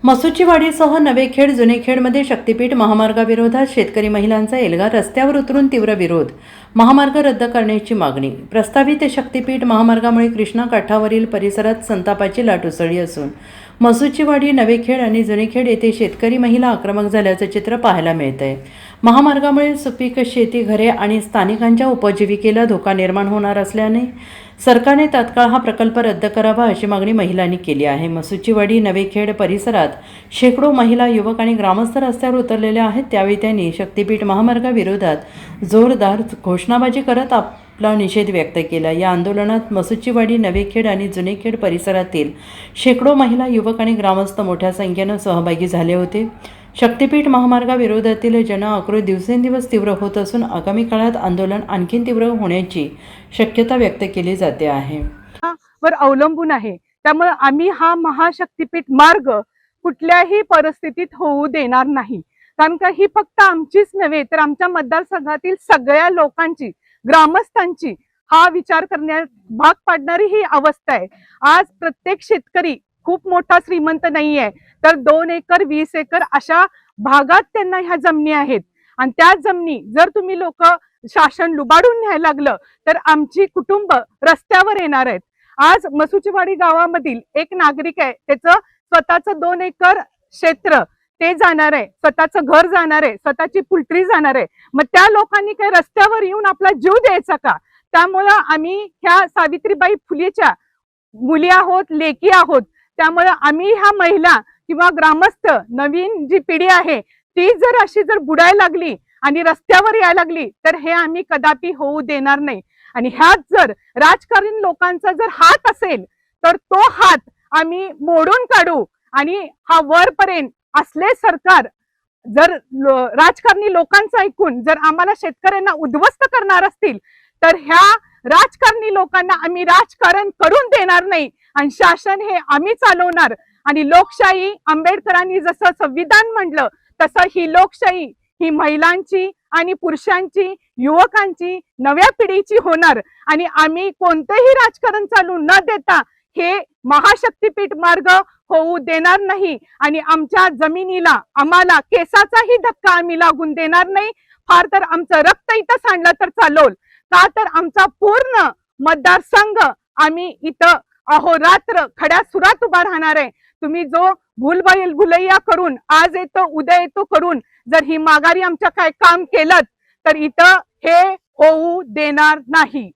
मसुचीवाडीसह नवेखेड जुनेखेडमध्ये शक्तीपीठ महामार्गाविरोधात शेतकरी महिलांचा एल्गार, रस्त्यावर उतरून तीव्र विरोध. महामार्ग रद्द करण्याची मागणी. प्रस्तावित शक्तीपीठ महामार्गामुळे कृष्णा काठावरील परिसरात संतापाची लाट उसळली असून मसुचीवाडी, नवेखेड आणि जुनेखेड येथे शेतकरी महिला आक्रमक झाल्याचं चित्र पाहायला मिळतंय. महामार्गामुळे सुपीक शेती, घरे आणि स्थानिकांच्या उपजीविकेला धोका निर्माण होणार असल्याने सरकारने तात्काळ हा प्रकल्प रद्द करावा अशी मागणी महिलांनी केली आहे. मसुचीवाडी, नवेखेड परिसरात शेकडो महिला, युवक आणि ग्रामस्थ रस्त्यावर उतरलेले आहेत. त्यावेळी त्यांनी शक्तीपीठ महामार्गाविरोधात जोरदार घोषणाबाजी करत आपला निषेध व्यक्त केला. या आंदोलनात मसुचीवाडी, नवेखेड आणि जुनेखेड परिसरातील शेकडो महिला, युवक आणि ग्रामस्थ मोठ्या संख्येनं सहभागी झाले होते. शक्तीपीठ महामार्गाविरोधातील जनआक्रोश दिवसेंदिवस तीव्र होत असून आगामी काळात आंदोलन आणखी तीव्र होण्याची शक्यता व्यक्त केली जाते आहे. वर अवलंबून आहे. त्यामुळे आम्ही हा महाशक्तीपीठ मार्ग कुठल्याही परिस्थितीत होऊ देणार नाही. कारण का ही फक्त आमचीच नव्हे तर आमच्या मतदारसंघातील सगळ्या लोकांची, ग्रामस्थांची हा विचार करण्यास भाग पाडणारी ही अवस्था आहे. आज प्रत्येक शेतकरी खूप मोठा श्रीमंत नाही आहे, तर 2 एकर 20 एकर अशा भागात त्यांना ह्या जमिनी आहेत. आणि त्या जमिनी जर तुम्ही लोक शासन लुबाडून न्यायला लागलं तर आमची कुटुंब रस्त्यावर येणार आहेत. आज मसुचीवाडी गावामधील एक नागरिक आहे, त्याचं स्वतःचं 2 एकर क्षेत्र ते जाणार आहे, स्वतःचं घर जाणार आहे, स्वतःची पोल्ट्री जाणार आहे. मग त्या लोकांनी काही रस्त्यावर येऊन आपला जीव द्यायचा का? त्यामुळं आम्ही ह्या सावित्रीबाई फुलेच्या मुली आहोत, लेकी आहोत. त्यामुळे आम्ही ह्या महिला किंवा ग्रामस्थ, नवीन जी पिढी आहे ती जर बुडायला लागली आणि रस्त्यावर यायला लागली तर हे आम्ही कदापि होऊ देणार नाही. आणि ह्यात जर राजकारणी लोकांचा जर हात असेल तर तो हात आम्ही मोडून काढू. आणि हा वरपर्यंत असले सरकार जर राजकारणी लोकांचं ऐकून जर आम्हाला शेतकऱ्यांना उद्ध्वस्त करणार असतील तर ह्या राजकारणी लोकांना आम्ही राजकारण करून देणार नाही. आणि शासन हे आम्ही चालवणार. आणि लोकशाही, आंबेडकरांनी जसं संविधान म्हणलं तसं ही लोकशाही ही महिलांची आणि पुरुषांची, युवकांची, नव्या पिढीची होणार. आणि आम्ही कोणतेही राजकारण चालू न देता हे महाशक्तीपीठ मार्ग होऊ देणार नाही. आणि आमच्या जमिनीला, आम्हाला केसाचाही धक्का आम्ही लागून देणार नाही. फार तर आमचं रक्त इथं सांडलं तर चालवल, का तर आमचा पूर्ण मतदारसंघ आम्ही इथं अहोरात्र खड्या सुरात उभा राहणार आहे. तुम्ही जो भुलैया करून आज येतो उद्या येतो करून जर ही माघारी आमच्या काय काम केलं तर इथं हे होऊ देणार नाही.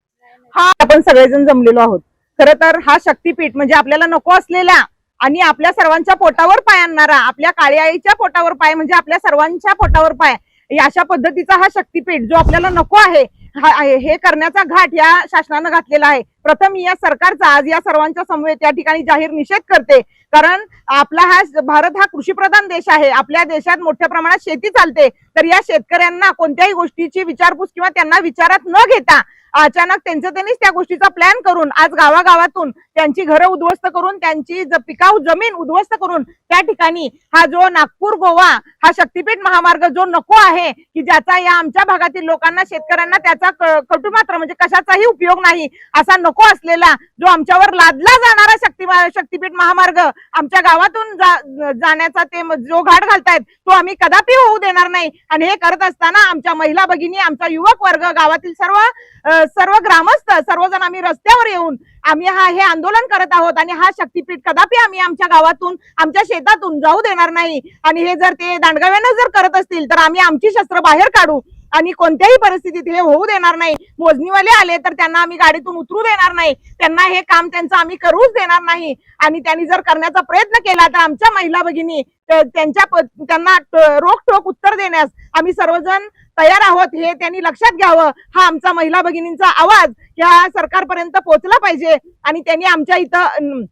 हा आपण सगळेजण जमलेलो आहोत. खरं तर हा शक्तीपीठ म्हणजे आपल्याला नको असलेला आणि आपल्या सर्वांच्या पोटावर पाय आणणारा, आपल्या काळी आईच्या पोटावर पाय म्हणजे आपल्या सर्वांच्या पोटावर पाय, अशा पद्धतीचा हा शक्तीपीठ जो आपल्याला नको आहे हे करण्याचा घाट या शासनानं घातलेला आहे. प्रथम या सरकारचा आज या सर्वांच्या समवेत या ठिकाणी जाहीर निषेध करते. कारण आपला हा भारत हा कृषीप्रधान देश आहे. आपल्या देशात मोठ्या प्रमाणात शेती चालते. तर या शेतकऱ्यांना कोणत्याही गोष्टीची विचारपूस किंवा त्यांना विचारात न घेता अचानक त्यांनीच त्या गोष्टीचा प्लॅन करून आज गावागावातून त्यांची घरं उद्ध्वस्त करून, त्यांची पिकाऊ जमीन उद्ध्वस्त करून त्या ठिकाणी हा जो नागपूर गोवा हा शक्तीपीठ महामार्ग जो नको आहे की ज्याचा या आमच्या भागातील लोकांना, शेतकऱ्यांना त्याचा कटुमात्र म्हणजे कशाचाही उपयोग नाही असा नको असलेला जो आमच्यावर लादला जाणारा शक्तीपीठ महामार्ग आमच्या गावातून जाण्याचा ते जो घाट घालतायत तो आम्ही कदापि होऊ देणार नाही. आणि हे करत असताना आमच्या महिला भगिनी, आमचा युवक वर्ग, गावातील सर्व ग्रामस्थ सर्वजण आम्ही रस्त्यावर येऊन आम्ही हे आंदोलन करत आहोत. आणि हा शक्तीपीठ कदापि आम्ही आमच्या गावातून, आमच्या शेतातून जाऊ देणार नाही. आणि हे जर ते दांडगाव्यानं जर करत असतील तर आम्ही आमची शस्त्र बाहेर काढू आणि कोणत्याही परिस्थितीत हे होऊ देणार नाही. मोजणीवाले आले तर त्यांना आम्ही गाडीतून उतरू देणार नाही. त्यांना हे काम त्यांचं आम्ही करूच देणार नाही. आणि त्यांनी जर करण्याचा प्रयत्न केला तर आमच्या महिला भगिनी त्यांना रोखठोक उत्तर देण्यास आम्ही सर्वजण तयार आहोत. हे त्यांनी लक्षात घ्यावं. हा आमचा महिला भगिनींचा आवाज या सरकारपर्यंत पोहोचला पाहिजे. आणि त्यांनी आमच्या इथं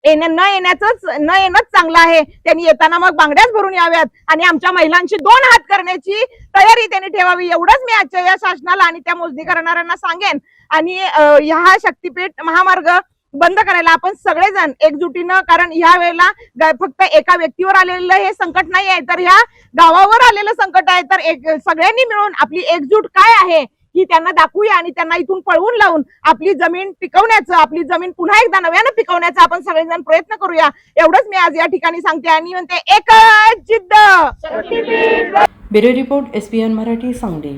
न येणंच चांगलं आहे. त्यांनी येताना मग बांगड्याच भरून याव्यात आणि आमच्या महिलांची 2 हात करण्याची तयारी त्यांनी ठेवावी. एवढंच मी आजच्या या शासनाला आणि त्या मोजणी करणाऱ्यांना सांगेन. आणि हा शक्तीपीठ महामार्ग बंद करायला आपण सगळेजण एकजुटीनं, कारण ह्या वेळेला फक्त एका व्यक्तीवर आलेलं हे संकट नाही आहे तर ह्या गावावर आलेलं संकट आहे. तर सगळ्यांनी मिळून आपली एकजूट काय आहे की त्यांना दाखवूया आणि त्यांना इथून पळवून लावून आपली जमीन टिकवण्याचं, आपली जमीन पुन्हा एकदा नव्यानं पिकवण्याचा आपण सगळेजण प्रयत्न करूया, एवढंच मी आज या ठिकाणी सांगते आणि म्हणते एकच जिद्द. Bureau report SBN Marathi Sangli.